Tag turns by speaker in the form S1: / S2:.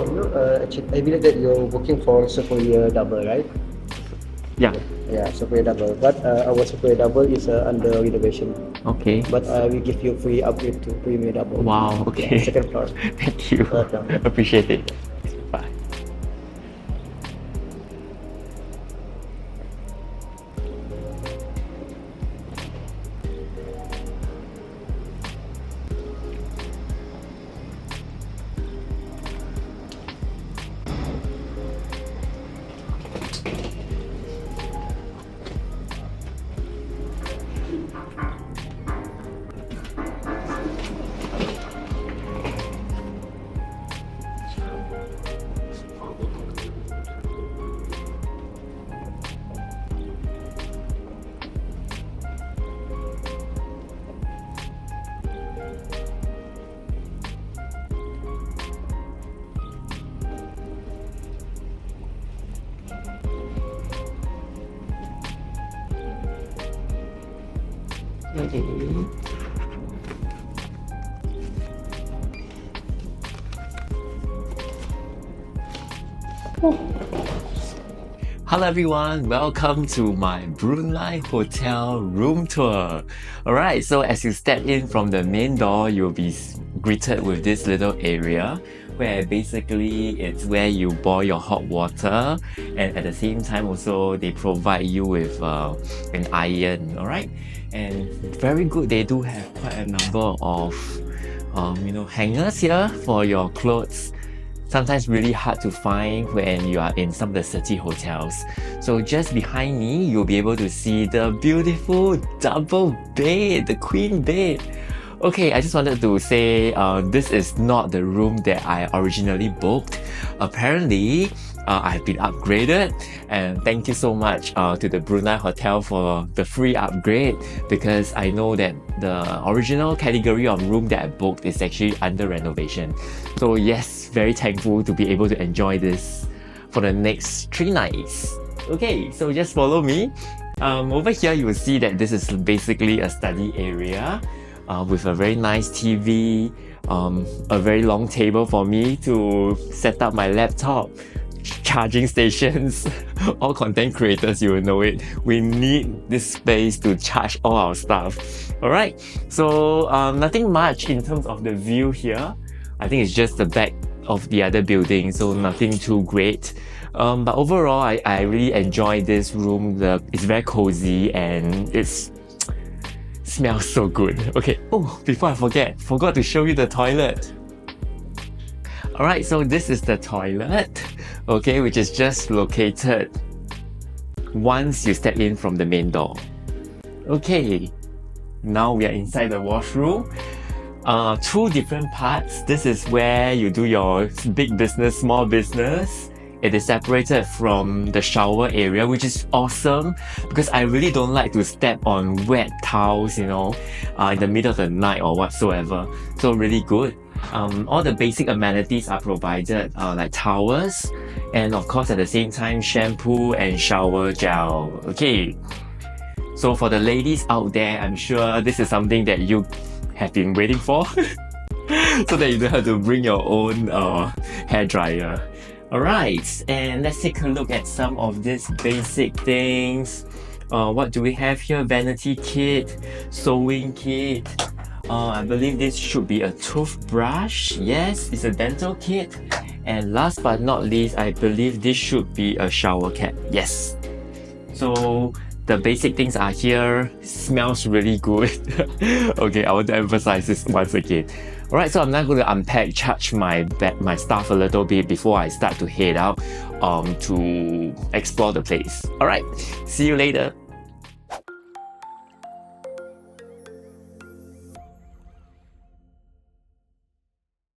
S1: actually, I believe that you're booking for Superior Double, right?
S2: Yeah.
S1: Yeah, Superior Double. But our Superior Double is under renovation.
S2: Okay.
S1: But we give you free upgrade to Premier Double.
S2: Wow.
S1: Yeah,
S2: Okay.
S1: second floor.
S2: Thank you.
S1: Welcome.
S2: Appreciate it. Bye. Okay. Hello everyone, welcome to my Brunei Hotel room tour. Alright, so as you step in from the main door, you'll be greeted with this little area where basically it's where you boil your hot water, and at the same time also they provide you with an iron. Alright, and very good, they do have quite a number of hangers here for your clothes. Sometimes really hard to find when you are in some of the city hotels. So just behind me, you'll be able to see the beautiful double bed, the queen bed. Okay, I just wanted to say this is not the room that I originally booked. Apparently, I've been upgraded, and thank you so much to the Brunei Hotel for the free upgrade, because I know that the original category of room that I booked is actually under renovation. So yes, very thankful to be able to enjoy this for the next 3 nights. Okay, so just follow me. Over here you will see that this is basically a study area with a very nice TV, a very long table for me to set up my laptop, charging stations. All content creators, you will know it. We need this space to charge all our stuff. Alright, so nothing much in terms of the view here. I think it's just the back of the other building, so nothing too great. But overall, I really enjoy this room. It's very cozy and it smells so good. Okay, oh, before I forgot to show you the toilet. Alright, so this is the toilet, okay, which is just located once you step in from the main door. Okay, now we are inside the washroom. 2 different parts. This is where you do your big business, small business. It is separated from the shower area, which is awesome because I really don't like to step on wet towels, in the middle of the night or whatsoever. So really good. All the basic amenities are provided, like towels, and of course at the same time shampoo and shower gel. Okay, so for the ladies out there, I'm sure this is something that you have been waiting for so that you don't have to bring your own hair dryer. Alright, and let's take a look at some of these basic things. What do we have here? Vanity kit, sewing kit. I believe this should be a toothbrush. Yes, it's a dental kit. And last but not least, I believe this should be a shower cap. Yes. So the basic things are here. Smells really good. Okay, I want to emphasize this once again. Alright, so I'm now going to unpack, charge my stuff a little bit before I start to head out to explore the place. Alright, see you later.